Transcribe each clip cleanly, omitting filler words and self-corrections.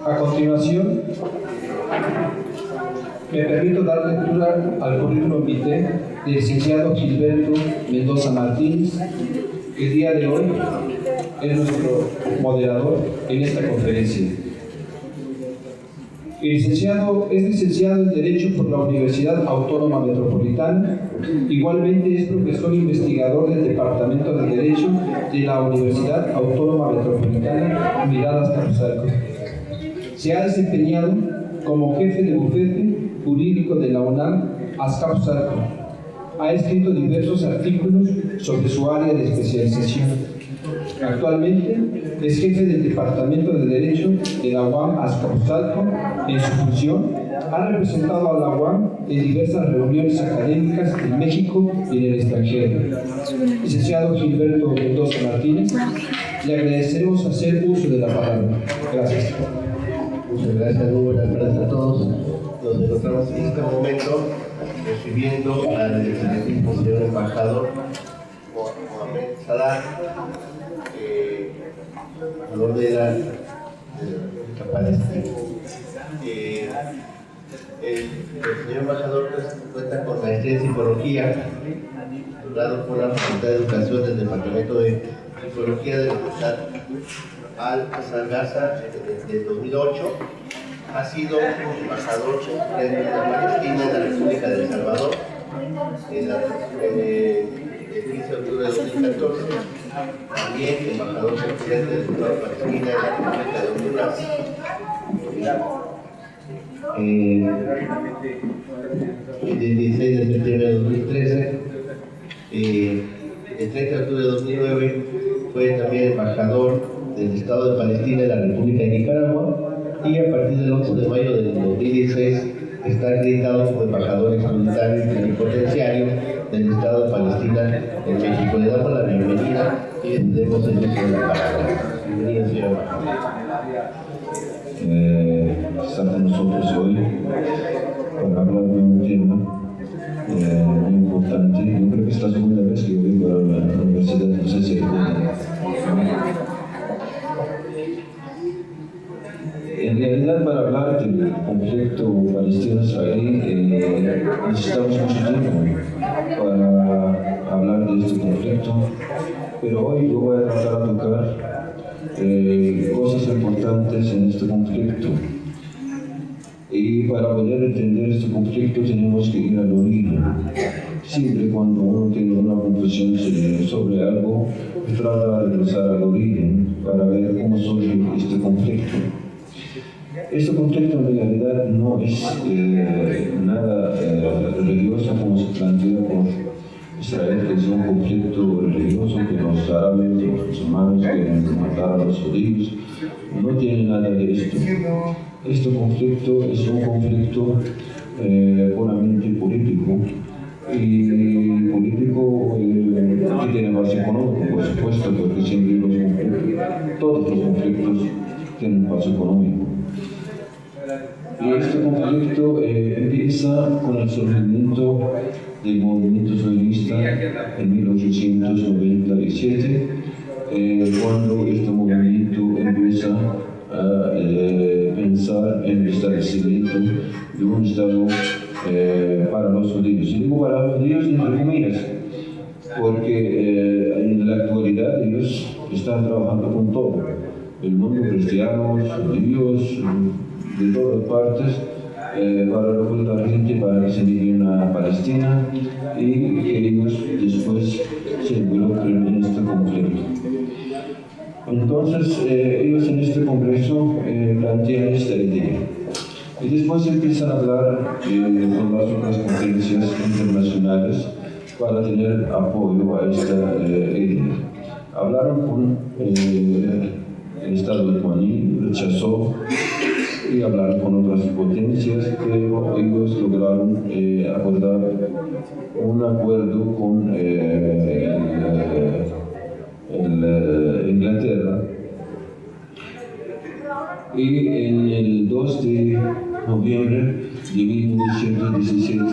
A continuación, me permito dar lectura al currículum vitae del licenciado Gilberto Mendoza Martínez, que el día de hoy es nuestro moderador en esta conferencia. El licenciado es licenciado en Derecho por la Universidad Autónoma Metropolitana. Igualmente es profesor investigador del Departamento de Derecho de la Universidad Autónoma Metropolitana Unidad Azcapotzalco. Se ha desempeñado como jefe de bufete jurídico de la UNAM Azcapotzalco. Ha escrito diversos artículos sobre su área de especialización. Actualmente es jefe del Departamento de Derecho de la UAM Azcapotzalco. En su función, ha representado a la UAM en diversas reuniones académicas en México y en el extranjero. Licenciado Gilberto Mendoza Martínez, le agradeceremos hacer uso de la palabra. Gracias. Muchas gracias, muy buenas tardes a todos. Nos encontramos en este momento recibiendo al excelentísimo señor embajador Mohamed Salah, valor de la República Palestina. El señor embajador cuenta con maestría en psicología, doctorado por la Facultad de Educación del Departamento de Psicología de la Universidad Al-Azhar Gaza desde 2008. Ha sido embajador de Palestina en la República de El Salvador el 15 de octubre de 2014. También embajador presidente del Estado de Palestina en la República de Honduras. El 16 de septiembre de 2013. El 30 de octubre de 2009 fue también embajador del Estado de Palestina en la República de Nicaragua, y a partir del 11 de mayo del 2016 está acreditado como embajador extraordinario y plenipotenciario del Estado de Palestina en México. Le damos la bienvenida y le demos el uso de la palabra. Bienvenido, señor embajador. Está con nosotros hoy para hablar de un tema muy importante. Yo creo que es la segunda vez que yo vengo a la universidad, no sé si en realidad, para hablar del conflicto palestino-israelí necesitamos mucho tiempo para hablar de este conflicto, pero hoy yo voy a tratar de tocar cosas importantes en este conflicto. Y para poder entender este conflicto tenemos que ir al origen. Siempre cuando uno tiene una confusión sobre algo, trata de regresar al origen para ver cómo surge este conflicto. Este conflicto en realidad no es nada religioso como se plantea por Israel, que es un conflicto religioso, que los árabes, los musulmanes quieren matar a los judíos. No tiene nada de esto. Este conflicto es un conflicto puramente político, y político que tiene base económica, por supuesto, porque siempre todos los conflictos tienen base económica. Y este conflicto empieza con el surgimiento del movimiento sionista en 1897, cuando este movimiento empieza a pensar en el establecimiento de un Estado para los judíos. Y digo para los judíos entre comillas, porque en la actualidad ellos están trabajando con todo, el mundo, cristianos, judíos, de todas partes, para reclutar gente para que se viven a Palestina y que ellos después se involucren en este conflicto. Entonces, ellos en este congreso plantean esta idea. Y después empiezan a hablar con las otras conferencias internacionales para tener apoyo a esta idea. Hablaron con el Estado de Juaní, rechazó, y hablaron con otras potencias, pero ellos lograron acordar un acuerdo con Inglaterra, y en el 2 de noviembre de 1917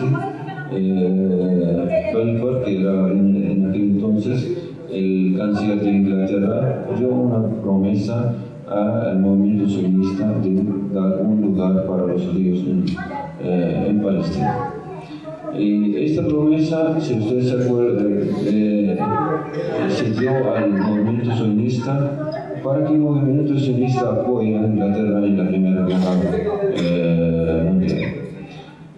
Balfour, que era en aquel entonces el canciller de Inglaterra, dio una promesa al movimiento sionista de dar un lugar para los judíos en Palestina. Esta promesa, si ustedes se acuerdan, se dio al movimiento sionista para que el movimiento sionista apoye a Inglaterra en la Primera Guerra Mundial.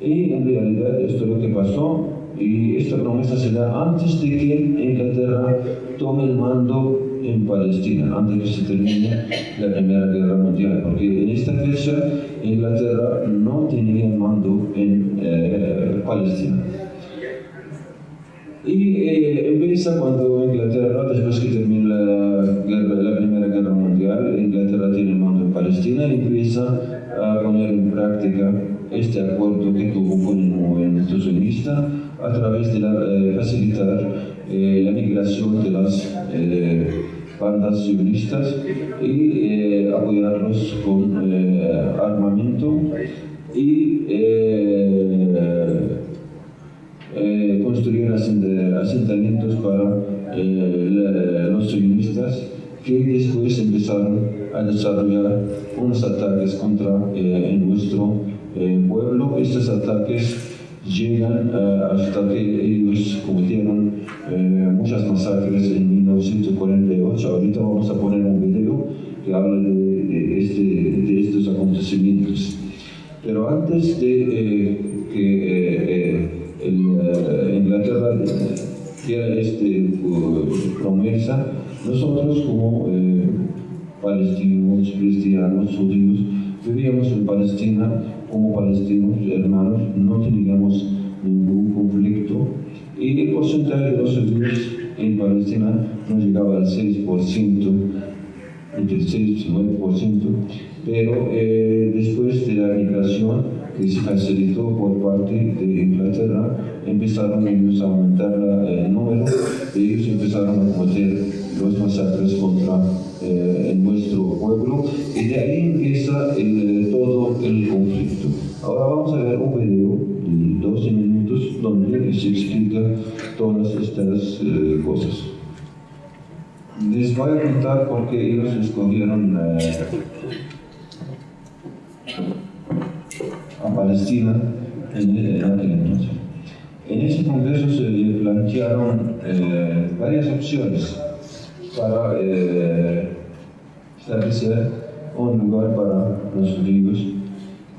Y en realidad esto es lo que pasó, y esta promesa se da antes de que Inglaterra tome el mando en Palestina, antes de que se termine la Primera Guerra Mundial, porque en esta fecha Inglaterra no tenía el mando en Palestina. Y empieza cuando Inglaterra, después que termina la Primera Guerra Mundial, Inglaterra tiene el mando en Palestina y empieza a poner en práctica este acuerdo que tuvo con el movimiento sionista a través de facilitar la migración de las bandas sionistas y apoyarlos con armamento y construir asentamientos para los sionistas, que después empezaron a desarrollar unos ataques contra nuestro pueblo. Estos ataques llegan hasta que ellos cometieron muchas masacres en 1948. Ahorita vamos a poner un video que habla de estos acontecimientos. Pero antes de que Inglaterra diera esta promesa, nosotros como palestinos, cristianos, judíos, vivíamos en Palestina como palestinos hermanos, no teníamos ningún conflicto, y el porcentaje de los judíos en Palestina no llegaba al 6%, entre 6 y 9%, pero después de la migración que se facilitó por parte de Inglaterra, empezaron ellos a aumentar el número, ellos empezaron a cometer los masacres contra nuestro pueblo, y de ahí empieza todo el conflicto. Ahora vamos a ver un video de 12 minutos donde se explica todas estas cosas. Les voy a contar por qué ellos escogieron a Palestina en aquel entonces. En ese congreso se plantearon varias opciones para establecer un lugar para los judíos.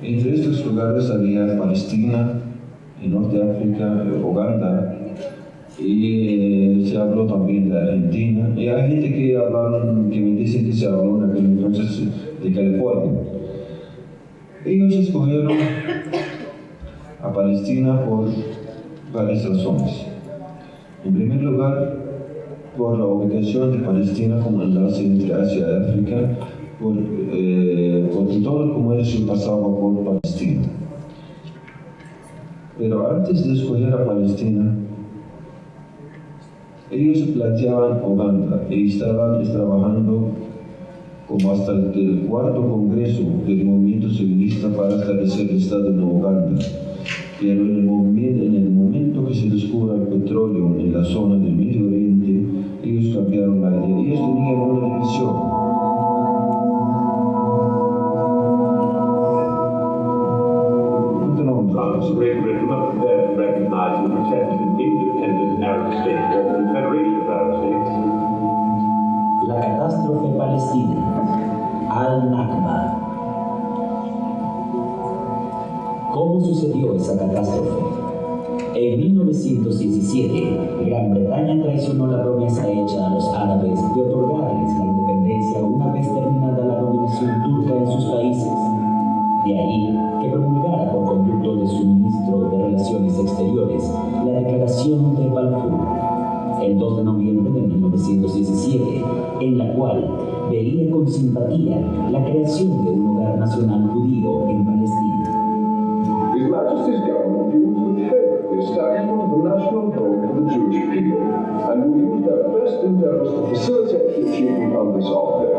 Entre estos lugares había Palestina, en Norte África, Uganda, y se habló también de Argentina. Y hay gente que me dicen que se habló en aquel entonces de California. Ellos escogieron a Palestina por varias razones. En primer lugar, por la ubicación de Palestina como enlace entre Asia y África, porque todo el comercio pasaba por Palestina. Pero antes de escoger a Palestina, ellos planteaban Uganda y estaban trabajando como hasta el cuarto congreso del movimiento sionista para establecer el Estado de Uganda. Pero en el momento que se descubra el petróleo en la zona del Medio Oriente, ellos cambiaron la idea. Ellos tenían una división. Great Britain were prepared to recognize and protect an independent Arab state or confederation of Arab states. La catástrofe palestina, Al-Nakba. ¿Cómo sucedió esa catástrofe? En 1917, Gran Bretaña traicionó la promesa hecha a los árabes de otorgarles la independencia una vez terminada la dominación turca en sus países. De ahí que promulgara por conducto de su ministro de Relaciones Exteriores la Declaración de Balfour, el 2 de noviembre de 1917, en la cual veía con simpatía la creación de un hogar nacional judío en Palestina. His Majesty's government views with favour the establishment of a national home for the Jewish people, and will use their best endeavours to facilitate the achievement of this object.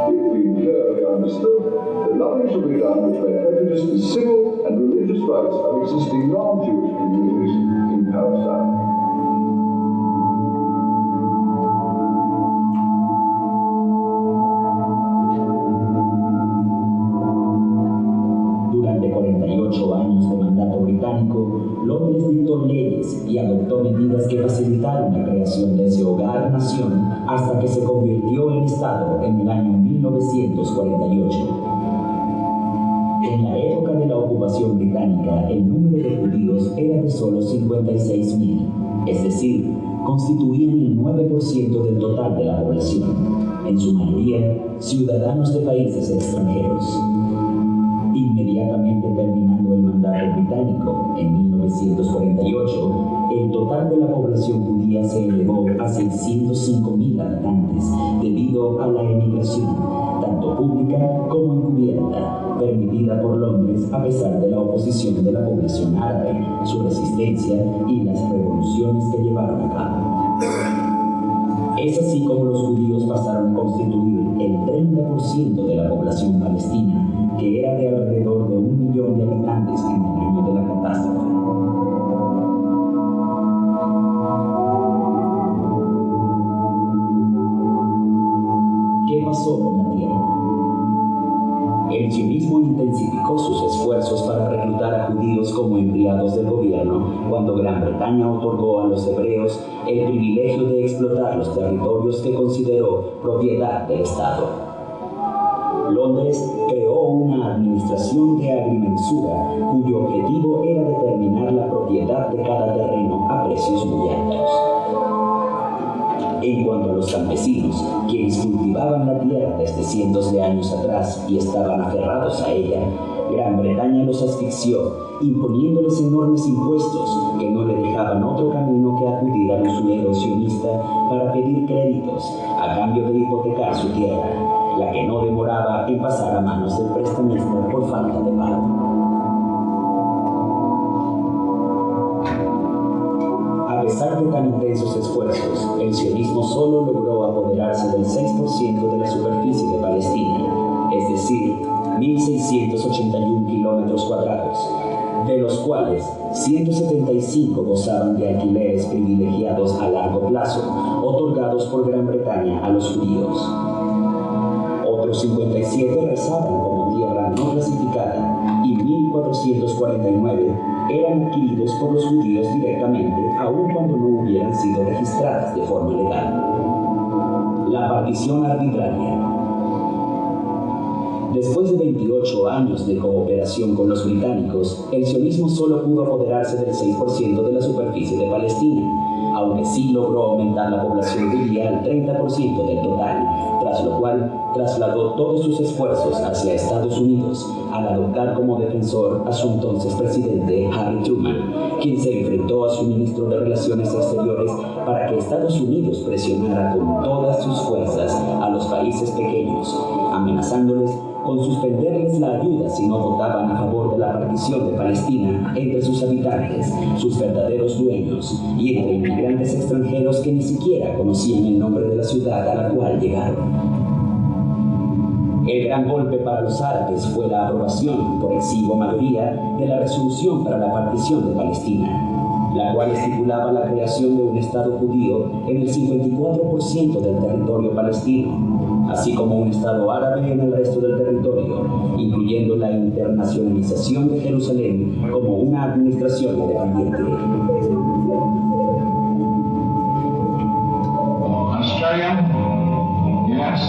It being clearly understood that nothing shall be done which may prejudice the civil and religious rights of existing non-Jewish communities in Palestine. mandato británico, Londres dictó leyes y adoptó medidas que facilitaron la creación de ese hogar-nación hasta que se convirtió en Estado en el año 1948. En la época de la ocupación británica, el número de judíos era de solo 56.000, es decir, constituían el 9% del total de la población, en su mayoría ciudadanos de países extranjeros. Inmediatamente terminando el mandato británico, en 1948, el total de la población judía se elevó a 605.000 habitantes debido a la emigración, tanto pública como encubierta, permitida por Londres a pesar de la oposición de la población árabe, su resistencia y las revoluciones que llevaron a cabo. Es así como los judíos pasaron a constituir el 30% de la población palestina, que era de alrededor de 1 millón de habitantes en el año de la catástrofe. ¿Qué pasó con la tierra? El sionismo intensificó sus esfuerzos para reclutar a judíos como empleados del gobierno cuando Gran Bretaña otorgó a los hebreos el privilegio de explotar los territorios que consideró propiedad del Estado. Londres creó una administración de agrimensura cuyo objetivo era determinar la propiedad de cada terreno a precios muy altos. En cuanto a los campesinos, quienes cultivaban la tierra desde cientos de años atrás y estaban aferrados a ella, Gran Bretaña los asfixió, imponiéndoles enormes impuestos que no le dejaban otro camino que acudir al usurero sionista para pedir créditos a cambio de hipotecar su tierra, la que no demoraba en pasar a manos del prestamista por falta de pago. A pesar de tan intensos esfuerzos, el sionismo solo logró apoderarse del 6% de la superficie de Palestina, es decir, 1.681 kilómetros cuadrados, de los cuales 175 gozaban de alquileres privilegiados a largo plazo, otorgados por Gran Bretaña a los judíos. Otros 57 rezaban como tierra no clasificada y 1.449 eran adquiridos por los judíos directamente, aun cuando no hubieran sido registradas de forma legal. La partición arbitraria. Después de 28 años de cooperación con los británicos, el sionismo solo pudo apoderarse del 6% de la superficie de Palestina, aunque sí logró aumentar la población judía al 30% del total, tras lo cual trasladó todos sus esfuerzos hacia Estados Unidos al adoptar como defensor a su entonces presidente Harry Truman, quien se enfrentó a su ministro de Relaciones Exteriores para que Estados Unidos presionara con todas sus fuerzas a los países pequeños, amenazándoles con suspenderles la ayuda si no votaban a favor de la partición de Palestina entre sus habitantes, sus verdaderos dueños, y entre inmigrantes extranjeros que ni siquiera conocían el nombre de la ciudad a la cual llegaron. El gran golpe para los árabes fue la aprobación, por exigua mayoría, de la resolución para la partición de Palestina, la cual estipulaba la creación de un Estado judío en el 54% del territorio palestino, así como un Estado árabe en el resto del territorio, incluyendo la internacionalización de Jerusalén como una administración independiente. Australia, yes.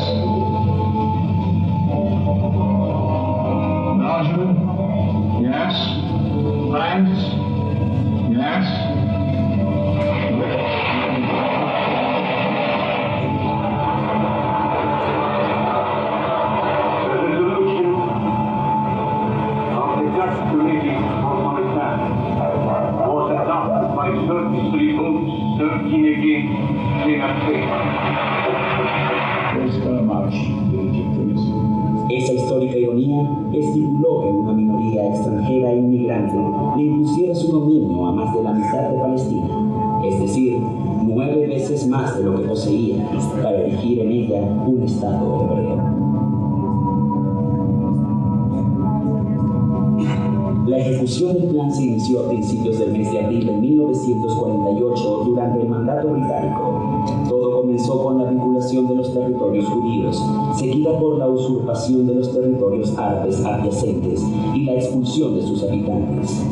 Belgium, yes. France, yes. Esa histórica ironía estipuló que una minoría extranjera e inmigrante le impusiera su dominio a más de la mitad de Palestina, es decir, 9 veces más de lo que poseía, para erigir en ella un Estado hebreo. La ejecución del plan se inició a principios del mes de abril de 1948 durante el mandato británico. Todo comenzó con la vinculación de los territorios judíos, seguida por la usurpación de los territorios árabes adyacentes y la expulsión de sus habitantes.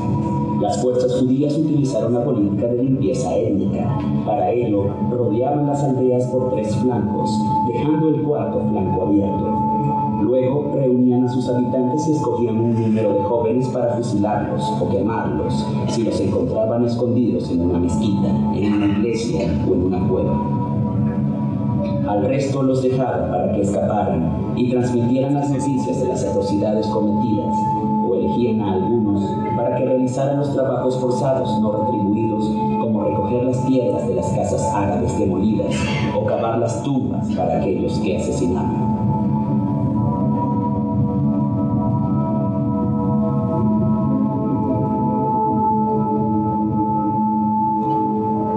Las fuerzas judías utilizaron la política de limpieza étnica. Para ello, rodeaban las aldeas por 3 flancos, dejando el cuarto flanco abierto. Luego, reunían a sus habitantes y escogían un número de jóvenes para fusilarlos o quemarlos, si los encontraban escondidos en una mezquita, en una iglesia o en una cueva. Al resto los dejaban para que escaparan y transmitieran las noticias de las atrocidades cometidas, o elegían a algunos para que realizaran los trabajos forzados no retribuidos, como recoger las piedras de las casas árabes demolidas o cavar las tumbas para aquellos que asesinaban.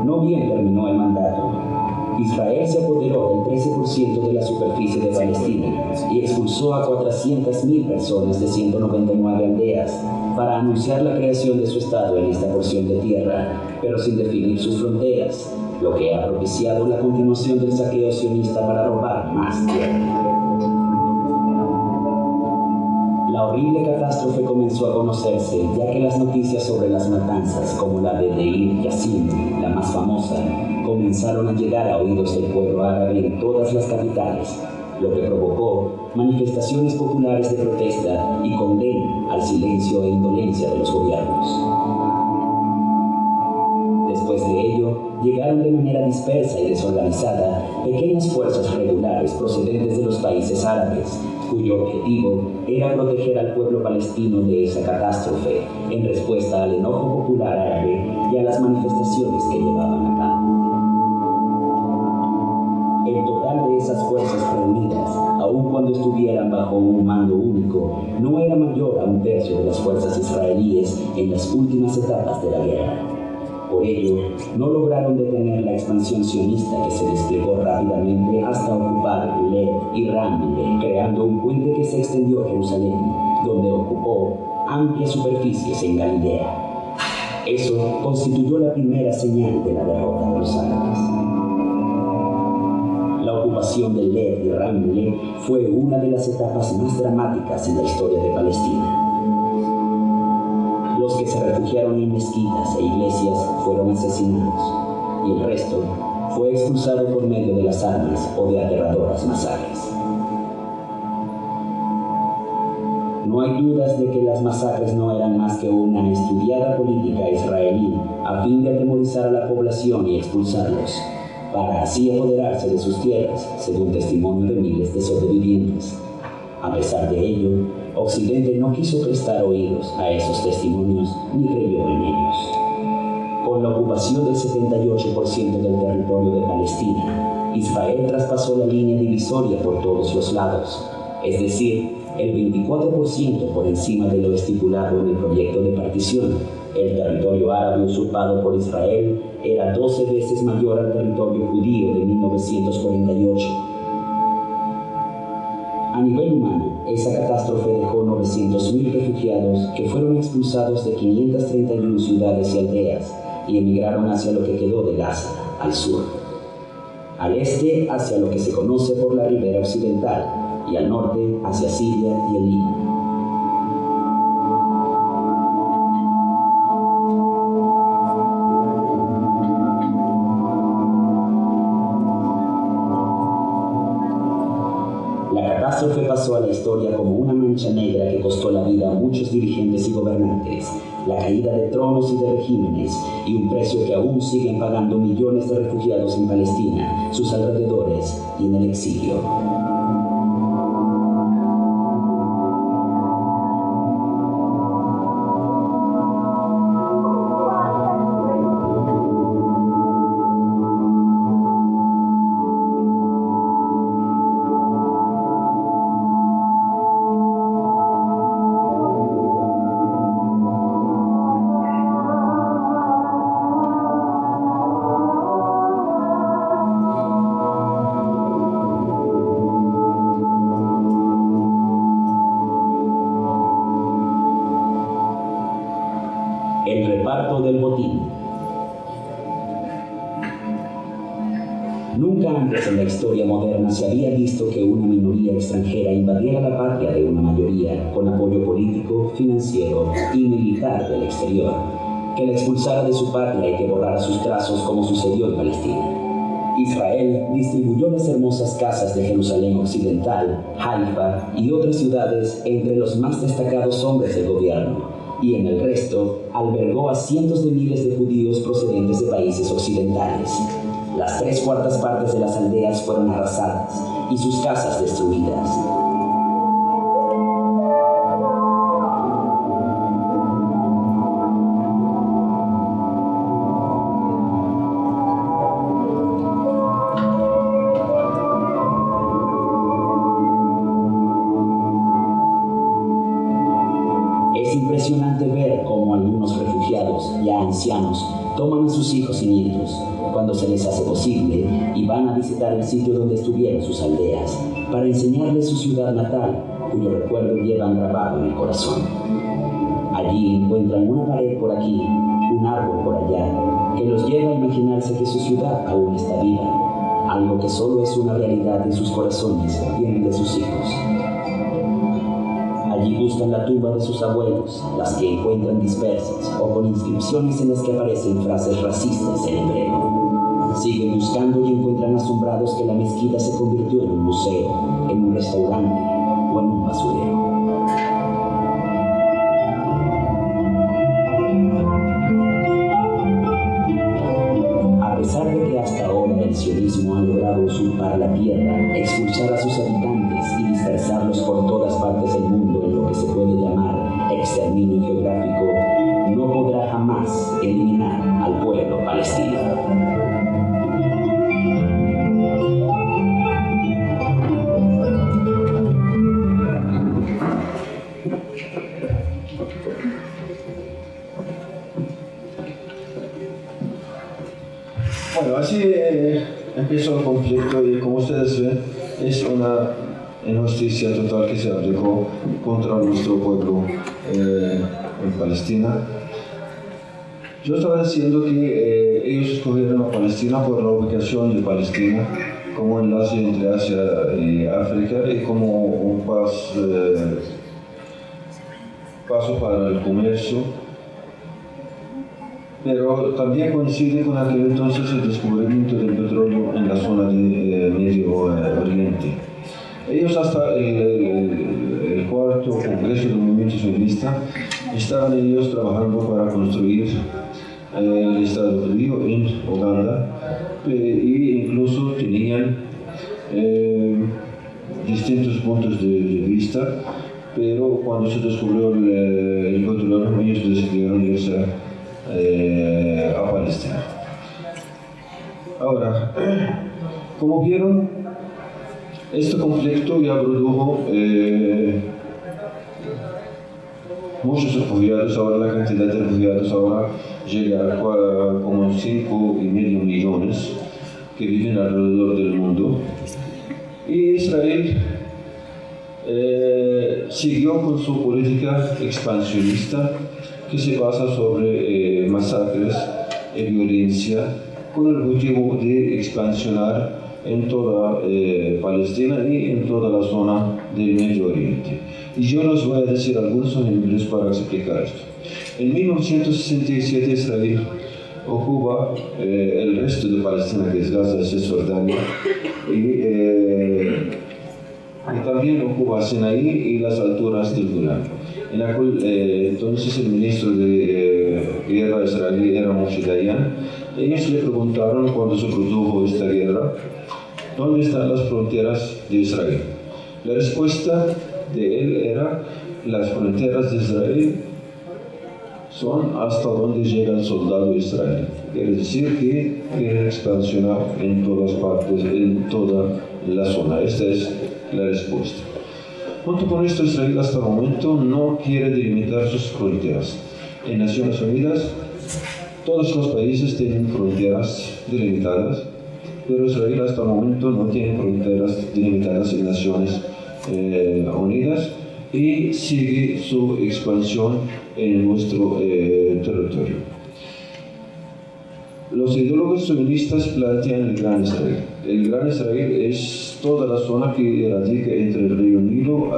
No bien terminó el mandato, Israel se apoderó del 13% de la superficie de Palestina y expulsó a 400.000 personas de 199 aldeas para anunciar la creación de su Estado en esta porción de tierra, pero sin definir sus fronteras, lo que ha propiciado la continuación del saqueo sionista para robar más tierra. La horrible catástrofe comenzó a conocerse, ya que las noticias sobre las matanzas, como la de Deir Yassin, la más famosa, comenzaron a llegar a oídos del pueblo árabe en todas las capitales, lo que provocó manifestaciones populares de protesta y condena al silencio e indolencia de los gobiernos. Después de ello, llegaron de manera dispersa y desorganizada pequeñas fuerzas regulares procedentes de los países árabes, cuyo objetivo era proteger al pueblo palestino de esa catástrofe, en respuesta al enojo popular árabe y a las manifestaciones que llevaban a cabo. El total de esas fuerzas reunidas, aun cuando estuvieran bajo un mando único, no era mayor a 1/3 de las fuerzas israelíes en las últimas etapas de la guerra. Por ello, no lograron detener la expansión sionista que se desplegó rápidamente hasta ocupar Led y Ramle, creando un puente que se extendió a Jerusalén, donde ocupó amplias superficies en Galilea. Eso constituyó la primera señal de la derrota de los árabes. La ocupación de Led y Ramle fue una de las etapas más dramáticas en la historia de Palestina. Los que se refugiaron en mezquitas e iglesias fueron asesinados, y el resto fue expulsado por medio de las armas o de aterradoras masacres. No hay dudas de que las masacres no eran más que una estudiada política israelí a fin de atemorizar a la población y expulsarlos, para así apoderarse de sus tierras, según testimonio de miles de sobrevivientes. A pesar de ello, Occidente no quiso prestar oídos a esos testimonios ni creyó en ellos. Con la ocupación del 78% del territorio de Palestina, Israel traspasó la línea divisoria por todos los lados, es decir, el 24% por encima de lo estipulado en el proyecto de partición. El territorio árabe usurpado por Israel era 12 veces mayor al territorio judío de 1948. A nivel humano, esa catástrofe dejó 900.000 refugiados que fueron expulsados de 531 ciudades y aldeas y emigraron hacia lo que quedó de Gaza, al sur. Al este, hacia lo que se conoce por la ribera occidental, y al norte, hacia Siria y el Líbano. La catástrofe pasó a la historia como una mancha negra que costó la vida a muchos dirigentes y gobernantes, la caída de tronos y de regímenes, y un precio que aún siguen pagando millones de refugiados en Palestina, sus alrededores y en el exilio. El reparto del botín. Nunca Nunca antes en la historia moderna se había visto que una minoría extranjera invadiera la patria de una mayoría con apoyo político, financiero y militar del exterior, que la expulsara de su patria y que borrara sus trazos como sucedió en Palestina. Israel distribuyó las hermosas casas de Jerusalén Occidental, Haifa y otras ciudades entre los más destacados hombres del gobierno, y en el resto albergó a cientos de miles de judíos procedentes de países occidentales. Las 3/4 partes de las aldeas fueron arrasadas y sus casas destruidas. Es impresionante ver cómo algunos refugiados, ya ancianos, toman a sus hijos y nietos, cuando se les hace posible, y van a visitar el sitio donde estuvieron sus aldeas, para enseñarles su ciudad natal, cuyo recuerdo llevan grabado en el corazón. Allí encuentran una pared por aquí, un árbol por allá, que los lleva a imaginarse que su ciudad aún está viva, algo que solo es una realidad en sus corazones que tienen de sus hijos. Allí buscan la tumba de sus abuelos, las que encuentran dispersas o con inscripciones en las que aparecen frases racistas en hebreo. Siguen buscando y encuentran asombrados que la mezquita se convirtió en un museo, en un restaurante o en un basurero. A pesar de que hasta ahora el sionismo ha logrado usurpar la tierra, expulsar a sus habitantes y dispersarlos por todas partes del mundo en lo que se puede llamar exterminio geográfico, no podrá jamás eliminar al pueblo palestino. Bueno, así empezó el conflicto y como ustedes ven, es una injusticia total que se aplicó contra nuestro pueblo en Palestina. Yo estaba diciendo que ellos escogieron a Palestina por la ubicación de Palestina como enlace entre Asia y África y como un paso para el comercio. Pero también coincide con aquel entonces el descubrimiento del petróleo en la zona de Medio Oriente. Ellos hasta el cuarto Congreso del Movimiento Sionista estaban ellos trabajando para construir el Estado judío en Uganda e incluso tenían distintos puntos de vista, pero cuando se descubrió el petróleo ellos decidieron irse a Palestina. Ahora, como vieron, este conflicto ya produjo muchos refugiados. Ahora la cantidad de refugiados ahora llega a como 5,5 millones que viven alrededor del mundo. Y Israel siguió con su política expansionista que se basa sobre masacres y violencia con el objetivo de expansionar en toda Palestina y en toda la zona del Medio Oriente. Y yo les voy a decir algunos ejemplos para explicar esto. En 1967 Israel ocupa el resto de Palestina, que es Gaza, Cisjordania, y también ocupa Sinaí y las alturas del Golán. En aquel entonces el ministro de guerra israelí era Moshe Dayan. Ellos le preguntaron cuando se produjo esta guerra, ¿dónde están las fronteras de Israel? La respuesta de él era, las fronteras de Israel son hasta donde llega el soldado israelí. Quiere decir que quieren expansionar en todas partes, en toda la zona. Esta es la respuesta. Junto con esto, Israel hasta el momento no quiere delimitar sus fronteras. En Naciones Unidas, todos los países tienen fronteras delimitadas, pero Israel hasta el momento no tiene fronteras delimitadas en Naciones Unidas y sigue su expansión en nuestro territorio. Los ideólogos feministas plantean el Gran Israel. El Gran Israel es toda la zona que radica entre el río Nilo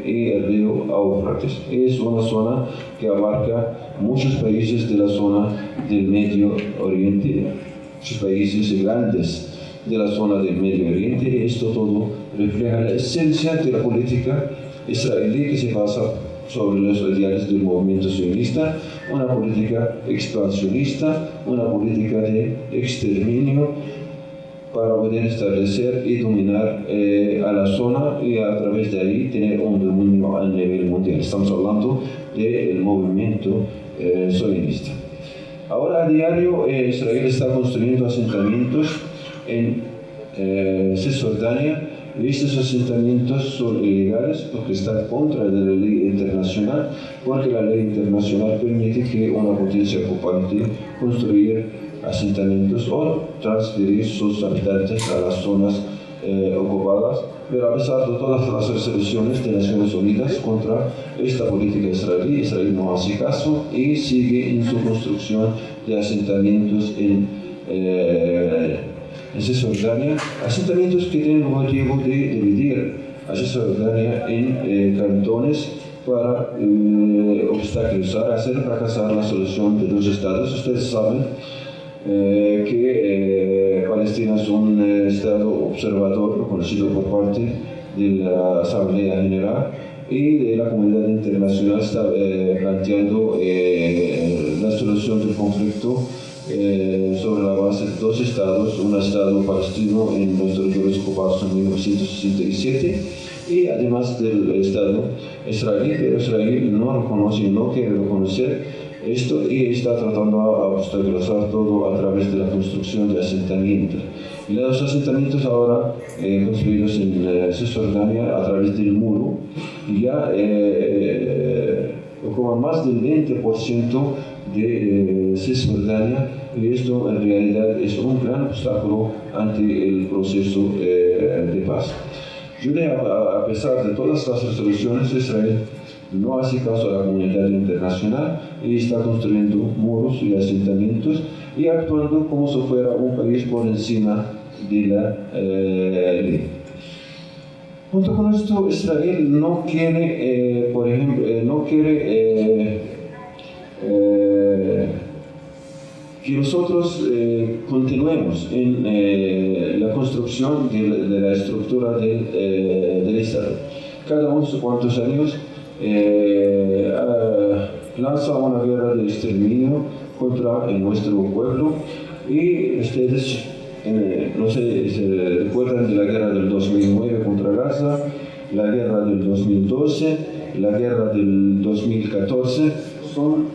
y el río Éufrates. Es una zona que abarca muchos países de la zona del Medio Oriente, muchos países grandes de la zona del Medio Oriente. Esto todo refleja la esencia de la política israelí que se basa sobre los ideales del movimiento sionista, una política expansionista, una política de exterminio para poder establecer y dominar a la zona y a través de ahí tener un dominio a nivel mundial. Estamos hablando del movimiento sionista. Ahora a diario Israel está construyendo asentamientos en Cisjordania, y estos asentamientos son ilegales porque están contra de la ley internacional, porque la ley internacional permite que una potencia ocupante construya asentamientos o transferir sus habitantes a las zonas ocupadas, pero a pesar de todas las resoluciones de Naciones Unidas contra esta política israelí, Israel no hace caso y sigue en su construcción de asentamientos en Cisjordania, asentamientos que tienen el objetivo de dividir a Cisjordania en cantones para obstaculizar, hacer fracasar la solución de los estados. Ustedes saben que Palestina es un estado observador reconocido por parte de la Asamblea General y de la comunidad internacional está planteando la solución del conflicto sobre la base de dos estados, un estado palestino en los territorios ocupados en 1967 y además del estado israelí, pero Israel no reconoce, no quiere reconocer esto y está tratando de obstaculizar todo a través de la construcción de asentamientos. Y los asentamientos ahora construidos en Cisjordania a través del muro ya ocupan más del 20% de Cisjordania y esto en realidad es un gran obstáculo ante el proceso de paz. Judea, a pesar de todas las resoluciones, Israel no hace caso a la comunidad internacional y está construyendo muros y asentamientos y actuando como si fuera un país por encima de la ley. Junto con esto, Israel no quiere, por ejemplo, no quiere que nosotros continuemos en la construcción de la estructura del Estado. Cada unos cuantos años lanza una guerra de exterminio contra nuestro pueblo y ustedes no sé, se recuerdan de la guerra del 2009 contra Gaza, la guerra del 2012, la guerra del 2014, son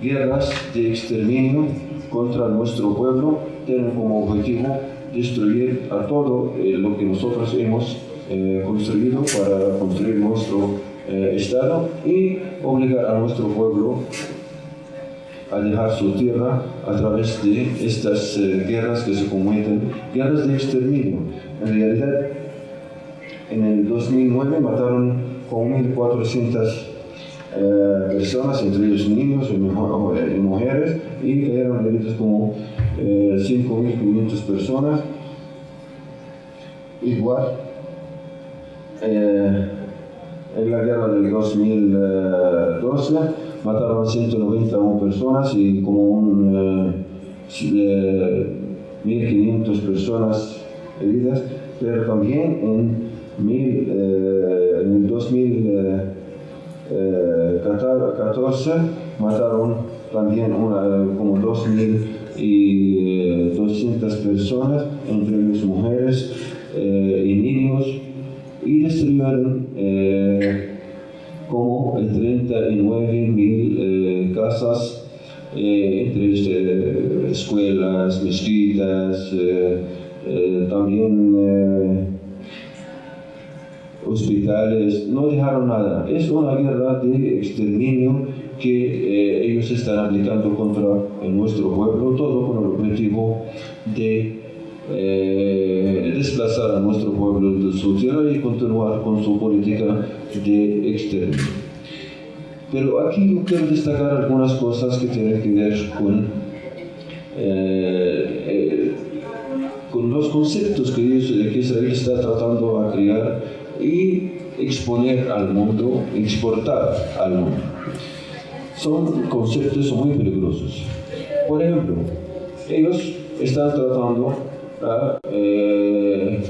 guerras de exterminio contra nuestro pueblo, tienen como objetivo destruir a todo lo que nosotros hemos construido para construir nuestro Estado y obligar a nuestro pueblo a dejar su tierra a través de estas guerras que se cometen, guerras de exterminio. En realidad, en el 2009 mataron como 1.400 personas, entre ellos niños y mujeres, y cayeron heridos como 5.500 personas. Igual, en la guerra del 2012 mataron a 191 personas y como 1.500 personas heridas, pero también en el 2014 mataron también como 2.200 personas, entre ellos mujeres y niños, y destruyeron como 39.000 casas, entre escuelas, mezquitas, también hospitales, no dejaron nada. Es una guerra de exterminio que ellos están aplicando contra nuestro pueblo, todo con el objetivo de desplazar a nuestro pueblo de su tierra y continuar con su política de exterminio. Pero aquí yo quiero destacar algunas cosas que tienen que ver con con los conceptos que Israel está tratando de crear y exponer al mundo, exportar al mundo. Son conceptos muy peligrosos. Por ejemplo, ellos están tratando de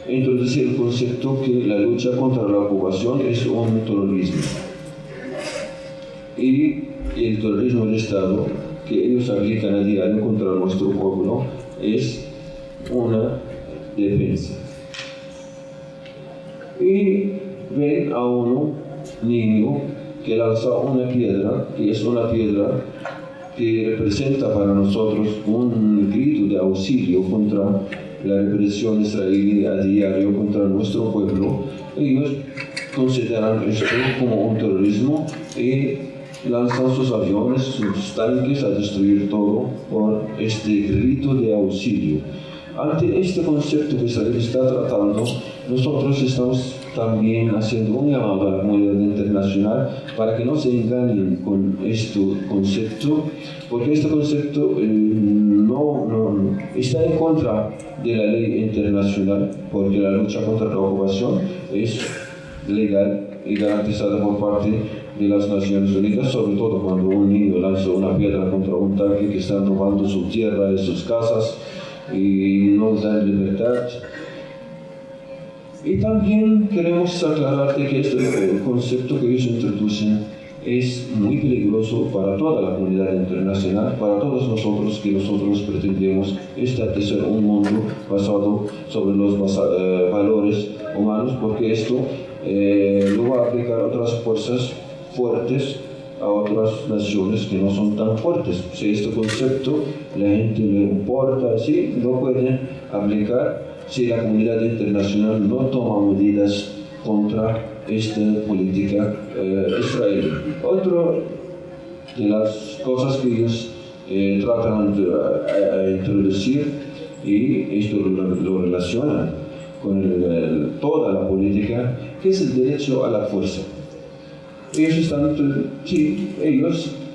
introducir el concepto que la lucha contra la ocupación es un terrorismo. Y el terrorismo del Estado que ellos aplican a diario contra nuestro pueblo es una defensa. Y ven a un niño que lanza una piedra, que es una piedra que representa para nosotros un grito de auxilio contra la represión israelí a diario contra nuestro pueblo. Ellos consideran esto como un terrorismo y lanzan sus aviones, sus tanques a destruir todo por este grito de auxilio. Ante este concepto que Israel está tratando, nosotros estamos también haciendo un llamado a la comunidad internacional para que no se engañen con este concepto, porque este concepto no está en contra de la ley internacional, porque la lucha contra la ocupación es legal y garantizada por parte de las Naciones Unidas, sobre todo cuando un niño lanza una piedra contra un tanque que está robando su tierra y sus casas y no dan libertad. Y también queremos aclarar que este concepto que ellos introducen es muy peligroso para toda la comunidad internacional, para todos nosotros que nosotros pretendemos establecer un mundo basado sobre los valores humanos, porque esto lo va a aplicar a otras fuerzas fuertes a otras naciones que no son tan fuertes. Si este concepto la gente le importa, sí, lo pueden aplicar si la comunidad internacional no toma medidas contra esta política israelí. Otra de las cosas que ellos tratan de introducir, y esto lo relacionan con toda la política, que es el derecho a la fuerza. Ellos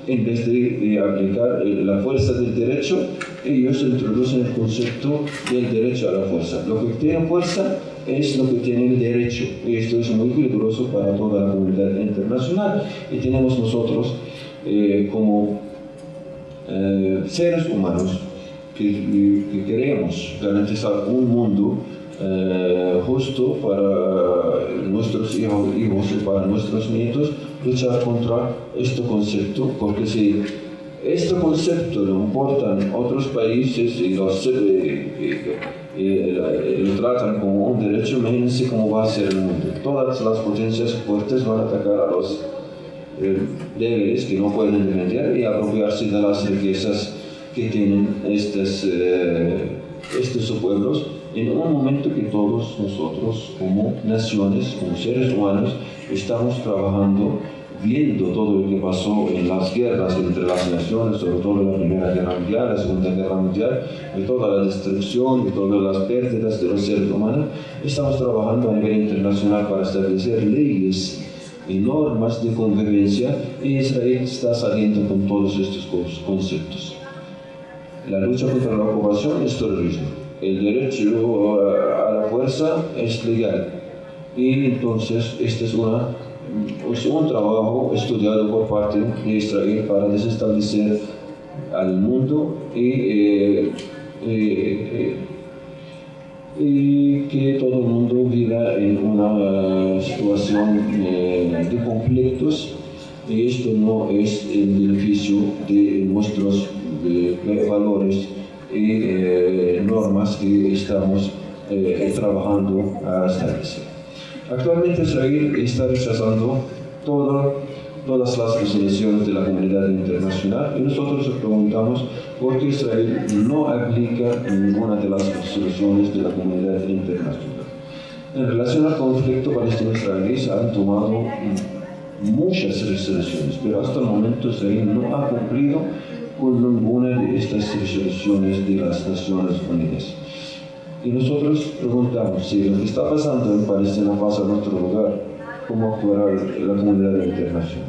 en vez de aplicar la fuerza del derecho, ellos introducen el concepto del derecho a la fuerza. Lo que tiene fuerza es lo que tiene el derecho, y esto es muy peligroso para toda la comunidad internacional. Y tenemos nosotros como seres humanos que queremos garantizar un mundo justo para nuestros hijos y para nuestros nietos, luchar contra este concepto, porque si este concepto lo importan otros países y lo tratan como un derecho, imagínense cómo va a ser el mundo. Todas las potencias fuertes van a atacar a los débiles que no pueden defender y apropiarse de las riquezas que tienen estos pueblos, en un momento que todos nosotros como naciones, como seres humanos, estamos trabajando, viendo todo lo que pasó en las guerras entre las naciones, sobre todo la Primera Guerra Mundial, la Segunda Guerra Mundial, de toda la destrucción, de todas las pérdidas de los seres humanos. Estamos trabajando a nivel internacional para establecer leyes y normas de convivencia, y Israel está saliendo con todos estos conceptos. La lucha contra la ocupación es terrorismo. El derecho a la fuerza es legal. Y entonces este es un trabajo estudiado por parte de Israel para desestablecer al mundo y que todo el mundo viva en una situación de conflictos, y esto no es el beneficio de nuestros valores y normas que estamos trabajando a establecer. Actualmente Israel está rechazando todas las resoluciones de la comunidad internacional, y nosotros nos preguntamos por qué Israel no aplica ninguna de las resoluciones de la comunidad internacional. En relación al conflicto palestino-israelí se han tomado muchas resoluciones, pero hasta el momento Israel no ha cumplido con ninguna de estas resoluciones de las Naciones Unidas. Y nosotros preguntamos, si lo que está pasando en Palestina pasa en otro lugar, ¿cómo actuará la comunidad internacional?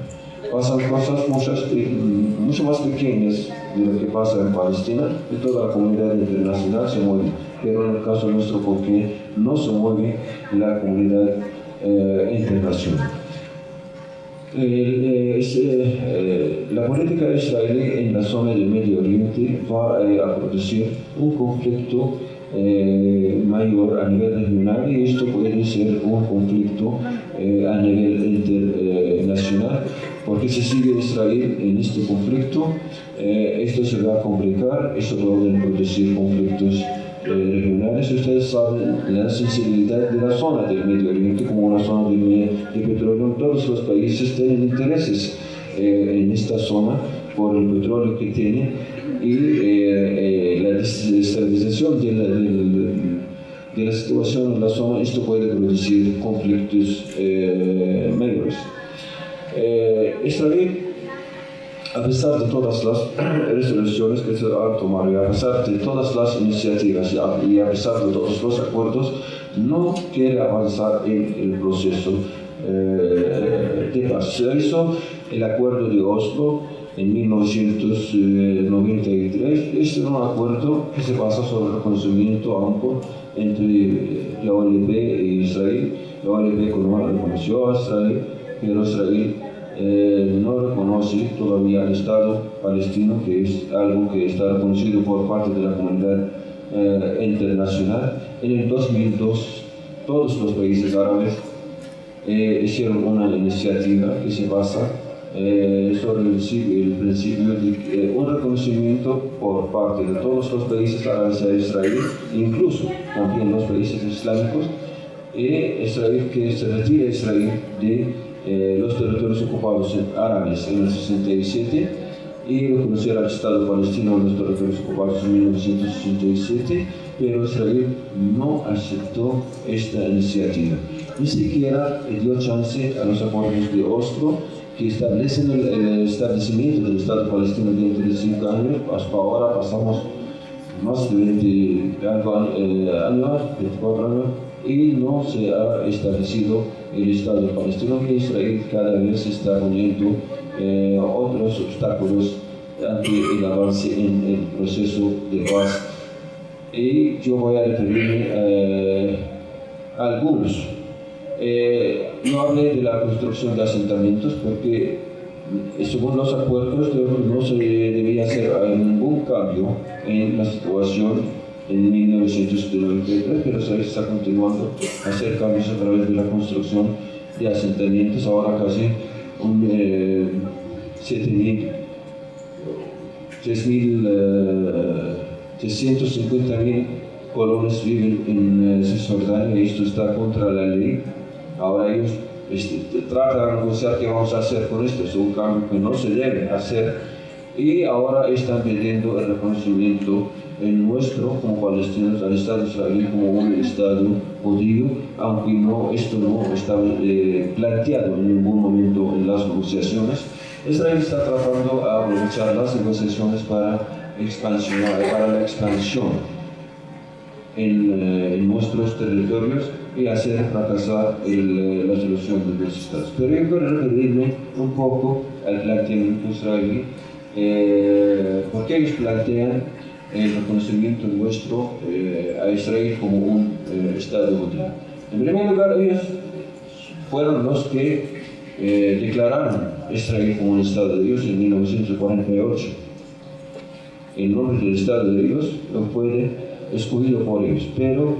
Pasan cosas mucho más pequeñas de lo que pasa en Palestina, y toda la comunidad internacional se mueve. pero en el caso nuestro porque no se mueve la comunidad internacional. La política israelí en la zona del Medio Oriente va a producir un conflicto mayor a nivel regional, y esto puede ser un conflicto a nivel internacional, porque si sigue Israel en este conflicto, esto se va a complicar, esto puede producir conflictos regionales. Ustedes saben la sensibilidad de la zona del Medio Oriente como una zona de petróleo. Todos los países tienen intereses en esta zona por el petróleo que tienen, y la desestabilización de la situación en la zona, esto puede producir conflictos mayores. Israel, a pesar de todas las resoluciones que se han tomado, y a pesar de todas las iniciativas y a pesar de todos los acuerdos, no quiere avanzar en el proceso de paz. Se hizo el acuerdo de Oslo en 1993. Este es un acuerdo que se basa sobre el reconocimiento amplio entre la OLP e Israel. La OLP reconoció a Israel, pero Israel no reconoce todavía al Estado palestino, que es algo que está reconocido por parte de la comunidad internacional. En el 2002, todos los países árabes hicieron una iniciativa que se basa sobre el principio de un reconocimiento por parte de todos los países árabes a Israel, incluso también los países islámicos, y Israel, que se retire Israel de los territorios ocupados árabes en el 67, y reconocer al Estado palestino en los territorios ocupados en 1967, pero Israel no aceptó esta iniciativa. Ni siquiera dio chance a los acuerdos de Oslo, que establecen el establecimiento del Estado palestino dentro de 5 años. Hasta ahora pasamos más de 24 años, y no se ha establecido el Estado palestino, y Israel cada vez está poniendo otros obstáculos ante el avance en el proceso de paz. Y yo voy a referirme a algunos. No hablé de la construcción de asentamientos porque, según los acuerdos, no se debía hacer ningún cambio en la situación en 1993, pero se está continuando a hacer cambios a través de la construcción de asentamientos. Ahora casi 650.000 colonos viven en Cisjordania, y esto está contra la ley. Ahora ellos tratan de negociar qué vamos a hacer con esto. Es un cambio que no se debe hacer, y ahora están pidiendo el reconocimiento en nuestro, como palestinos, al Estado israelí como un Estado judío, aunque esto no está planteado en ningún momento en las negociaciones. Israel está tratando de aprovechar las negociaciones para la expansión en nuestros territorios y hacer fracasar la solución de los estados. Pero yo quiero referirme un poco al planteamiento israelí, porque ellos plantean el reconocimiento nuestro a Israel como un Estado judío. En primer lugar, ellos fueron los que declararon a Israel como un Estado de Dios en 1948. El nombre del Estado de Dios lo fue escogido por ellos, pero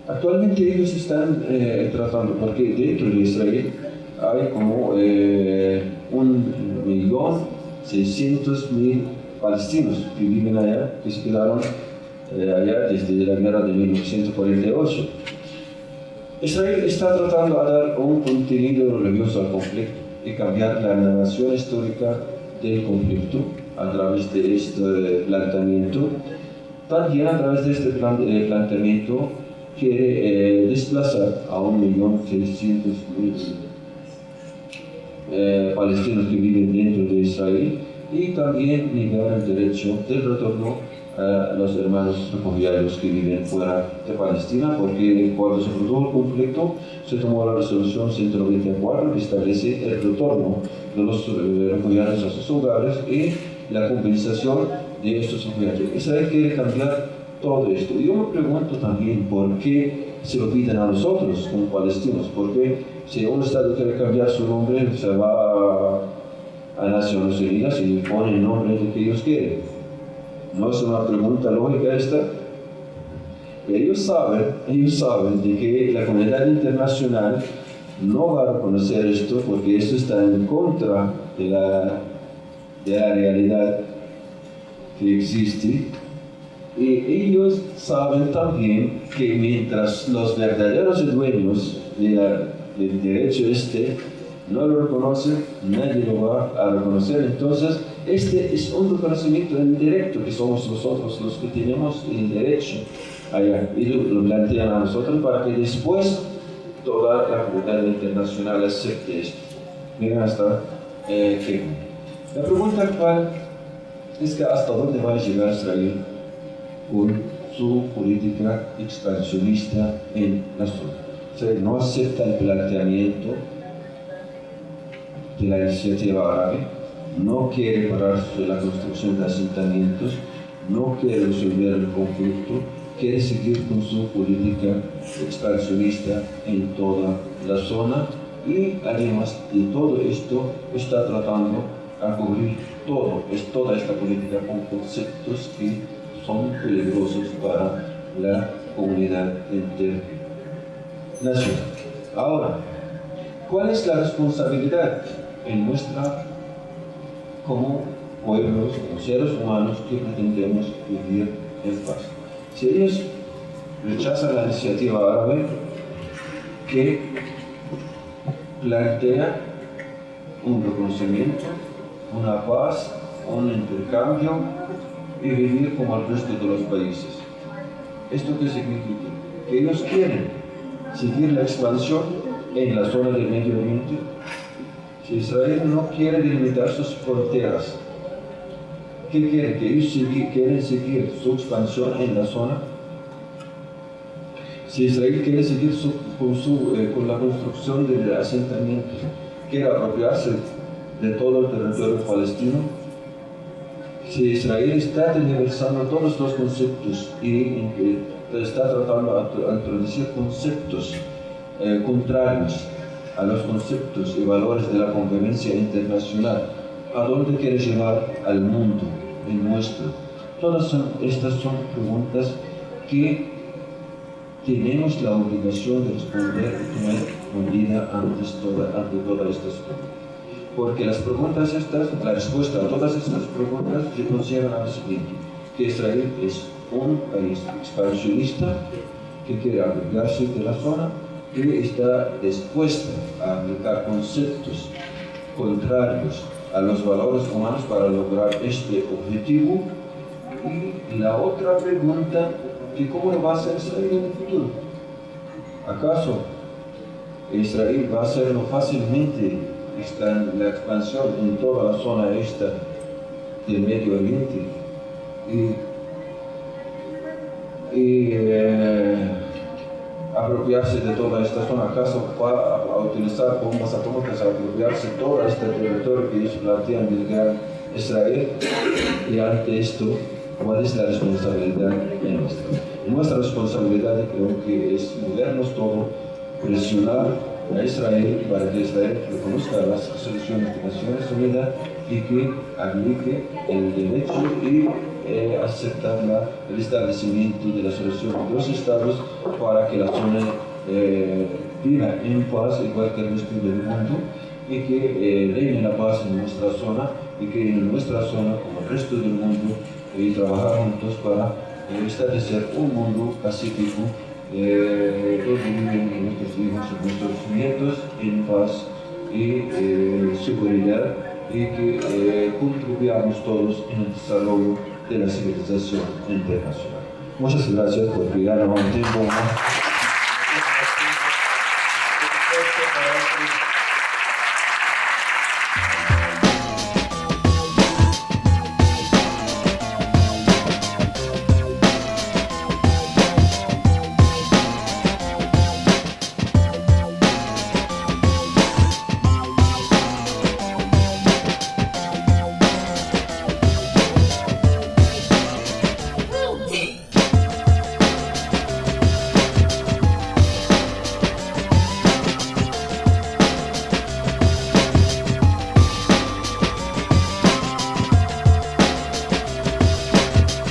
actualmente ellos están tratando, porque dentro de Israel hay como 1.600.000 palestinos que viven allá, que se quedaron allá desde la guerra de 1948. Israel está tratando de dar un contenido religioso al conflicto y cambiar la narración histórica del conflicto a través de este planteamiento. También a través de este planteamiento quiere desplazar a 1.600.000 palestinos que viven dentro de Israel, y también negar el derecho del retorno a los hermanos refugiados que viven fuera de Palestina, porque cuando se produjo el conflicto se tomó la resolución 194 que establece el retorno de los refugiados a sus hogares y la compensación de estos refugiados. Israel quiere cambiar todo esto. Y yo me pregunto también por qué se lo piden a nosotros como palestinos, porque si un Estado quiere cambiar su nombre, se va a Naciones Unidas y pone el nombre que ellos quieren. No es una pregunta lógica esta. Ellos saben de que la comunidad internacional no va a reconocer esto porque esto está en contra de la realidad que existe. Y ellos saben también que mientras los verdaderos dueños del derecho no lo reconocen, nadie lo va a reconocer. Entonces, este es un reconocimiento indirecto, que somos nosotros los que tenemos el derecho allá. Y lo plantean a nosotros para que después toda la comunidad internacional acepte esto. Miren hasta que la pregunta actual es que hasta dónde va a llegar Israel con su política expansionista en la zona. Israel no acepta el planteamiento de la iniciativa árabe, no quiere parar la construcción de asentamientos, no quiere resolver el conflicto, quiere seguir con su política expansionista en toda la zona y además de todo esto está tratando a cubrir toda esta política con conceptos que son peligrosos para la comunidad internacional. Ahora, ¿cuál es la responsabilidad en nuestra, como pueblos, como seres humanos que pretendemos vivir en paz? Si ellos rechazan la iniciativa árabe que plantea un reconocimiento, una paz, un intercambio y vivir como el resto de los países. ¿Esto qué significa? Que ellos quieren seguir la expansión en la zona del Medio Oriente. Si Israel no quiere delimitar sus fronteras, ¿qué quieren? Que ellos quieren seguir su expansión en la zona. Si Israel quiere seguir con la construcción del asentamiento, quiere apropiarse de todo el territorio palestino. Si Israel está tergiversando todos los conceptos y está tratando de introducir conceptos contrarios a los conceptos y valores de la convivencia internacional, ¿a dónde quiere llevar al mundo, el nuestro? Todas estas son preguntas que tenemos la obligación de responder y tomar medida ante todas estas preguntas. Porque las preguntas estas, la respuesta a todas estas preguntas se consideran a lo siguiente: que Israel es un país expansionista que quiere apropiarse de la zona, que está dispuesta a aplicar conceptos contrarios a los valores humanos para lograr este objetivo. Y la otra pregunta, que ¿cómo lo va a hacer Israel en el futuro? ¿Acaso Israel va a hacerlo fácilmente la expansión en toda la zona esta del Medio Oriente y apropiarse de toda esta zona? ¿Acaso va a utilizar bombas atómicas a apropiarse de todo este territorio que ellos plantean desde Israel? Y ante esto, ¿cuál es la responsabilidad nuestra? Nuestra responsabilidad, creo que es movernos todo, presionar a Israel para que Israel reconozca las resoluciones de Naciones Unidas y que aplique el derecho y aceptar el establecimiento de la solución de dos estados para que la zona viva en paz igual que el resto del mundo y que reine la paz en nuestra zona y que en nuestra zona como el resto del mundo trabajar juntos para establecer un mundo pacífico donde viven nuestros hijos y nuestros nietos en paz y seguridad y que contribuyamos todos en el desarrollo de la civilización internacional. Muchas gracias por llegar a un tiempo más.